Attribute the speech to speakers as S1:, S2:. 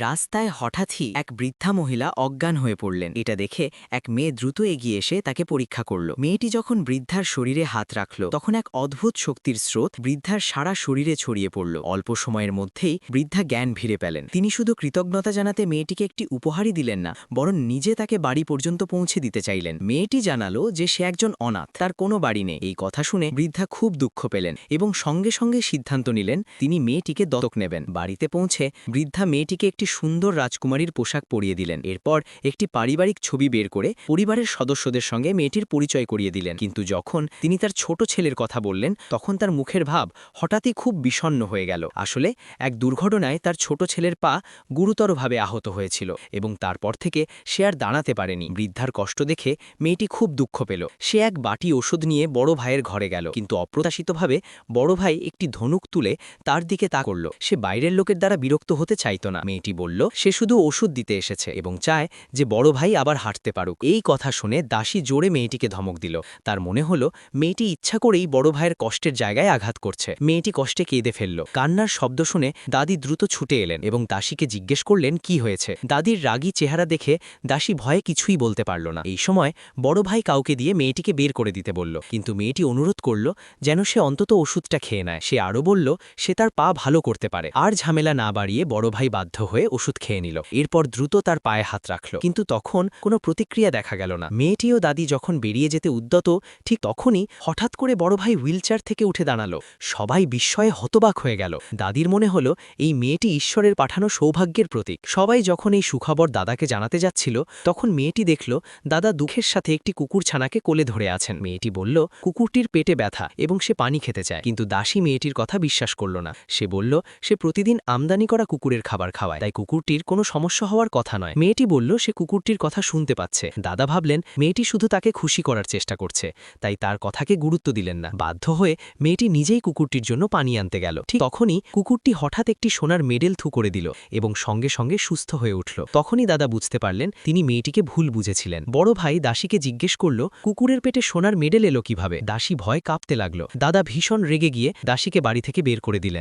S1: রাস্তায় হঠাৎই এক বৃদ্ধা মহিলা অজ্ঞান হয়ে পড়লেন। এটা দেখে এক মেয়ে দ্রুত এগিয়ে এসে তাকে পরীক্ষা করল। মেয়েটি যখন বৃদ্ধার শরীরে হাত রাখল তখন এক অদ্ভুত শক্তির স্রোত বৃদ্ধার সারা শরীরে ছড়িয়ে পড়ল। অল্প সময়ের মধ্যেই বৃদ্ধা জ্ঞান ফিরে পেলেন। তিনি শুধু কৃতজ্ঞতা জানাতে মেয়েটিকে একটি উপহারই দিলেন না, বরং নিজে তাকে বাড়ি পর্যন্ত পৌঁছে দিতে চাইলেন। মেয়েটি জানালো যে সে একজন অনাথ, তার কোনো বাড়ি নেই। এই কথা শুনে বৃদ্ধা খুব দুঃখ পেলেন এবং সঙ্গে সঙ্গে সিদ্ধান্ত নিলেন তিনি মেয়েটিকে দত্তক নেবেন। বাড়িতে পৌঁছে বৃদ্ধা মেয়েটিকে একটি সুন্দর রাজকুমারীর পোশাক পরিয়ে দিলেন। এরপর একটি পারিবারিক ছবি বের করে পরিবারের সদস্যদের সঙ্গে মেয়েটির পরিচয় করিয়ে দিলেন। কিন্তু যখন তিনি তার ছোট ছেলের কথা বললেন তখন তার মুখের ভাব হঠাৎই খুব বিষণ্ণ হয়ে গেল। আসলে এক দুর্ঘটনায় তার ছোট ছেলের পা গুরুতরভাবে আহত হয়েছিল এবং তারপর থেকে সে আর দাঁড়াতে পারেনি। বৃদ্ধার কষ্ট দেখে মেয়েটি খুব দুঃখ পেল। সে এক বাটি ওষুধ নিয়ে বড় ভাইয়ের ঘরে গেল, কিন্তু অপ্রত্যাশিতভাবে বড় ভাই একটি ধনুক তুলে তার দিকে তাক করল। সে বাইরের লোকের দ্বারা বিরক্ত হতে চাইত না। মেয়েটি বলল সে শুধু ওষুধ দিতে এসেছে এবং চায় যে বড় ভাই আবার হাঁটতে পারুক। এই কথা শুনে দাসী জোরে মেয়েটিকে ধমক দিল। তার মনে হলো মেয়েটি ইচ্ছা করেই বড় ভাইয়ের কষ্টের জায়গায় আঘাত করছে। মেয়েটি কষ্টে কেঁদে ফেলল। কান্নার শব্দ শুনে দাদি দ্রুত ছুটে এলেন এবং দাসীকে জিজ্ঞেস করলেন কি হয়েছে। দাদির রাগী চেহারা দেখে দাসী ভয়ে কিছুই বলতে পারল না। এই সময় বড় ভাই কাউকে দিয়ে মেয়েটিকে বের করে দিতে বলল, কিন্তু মেয়েটি অনুরোধ করল যেন সে অন্তত ওষুধটা খেয়ে নেয়। সে আরও বলল সে তার পা ভালো করতে পারে। আর ঝামেলা না বাড়িয়ে বড় ভাই বাধ্য হয়ে ওষুধ খেয়ে নিল। এরপর দ্রুত তার পায়ে হাত রাখল, কিন্তু তখন কোনো প্রতিক্রিয়া দেখা গেল না। মেয়েটি ও দাদি যখন বেরিয়ে যেতে উদ্যত, ঠিক তখনই হঠাৎ করে বড় ভাই হুইলচেয়ার থেকে উঠে দাঁড়ালো। সবাই বিস্ময়ে হতবাক হয়ে গেল। দাদির মনে হলো এই মেয়েটি ঈশ্বরের পাঠানো সৌভাগ্যের প্রতীক। সবাই যখন এই সুখবর দাদাকে জানাতে যাচ্ছিল তখন মেয়েটি দেখল দাদা দুঃখের সাথে একটি কুকুর ছানাকে কোলে ধরে আছেন। মেয়েটি বলল কুকুরটির পেটে ব্যথা এবং সে পানি খেতে চায়, কিন্তু দাসী মেয়েটির কথা বিশ্বাস করল না। সে বলল সে প্রতিদিন আমদানি করা কুকুরের খাবার খাওয়ায়, তাই কুকুরটির কোনো সমস্যা হওয়ার কথা নয়। মেয়েটি বলল সে কুকুরটির কথা শুনতে পাচ্ছে। দাদা ভাবলেন মেয়েটি শুধু তাকে খুশি করার চেষ্টা করছে, তাই তার কথাকে গুরুত্ব দিলেন না। বাধ্য হয়ে মেয়েটি নিজেই কুকুরটির জন্য পানি আনতে গেল। ঠিক তখনই কুকুরটি হঠাৎ একটি সোনার মেডেল থু করে দিল এবং সঙ্গে সঙ্গে সুস্থ হয়ে উঠল। তখনই দাদা বুঝতে পারলেন তিনি মেয়েটিকে ভুল বুঝেছিলেন। বড় ভাই দাসীকে জিজ্ঞেস করল কুকুরের পেটে সোনার মেডেল এলো কিভাবে। দাসী ভয় কাঁপতে লাগল। দাদা ভীষণ রেগে গিয়ে দাসীকে বাড়ি থেকে বের করে দিলেন।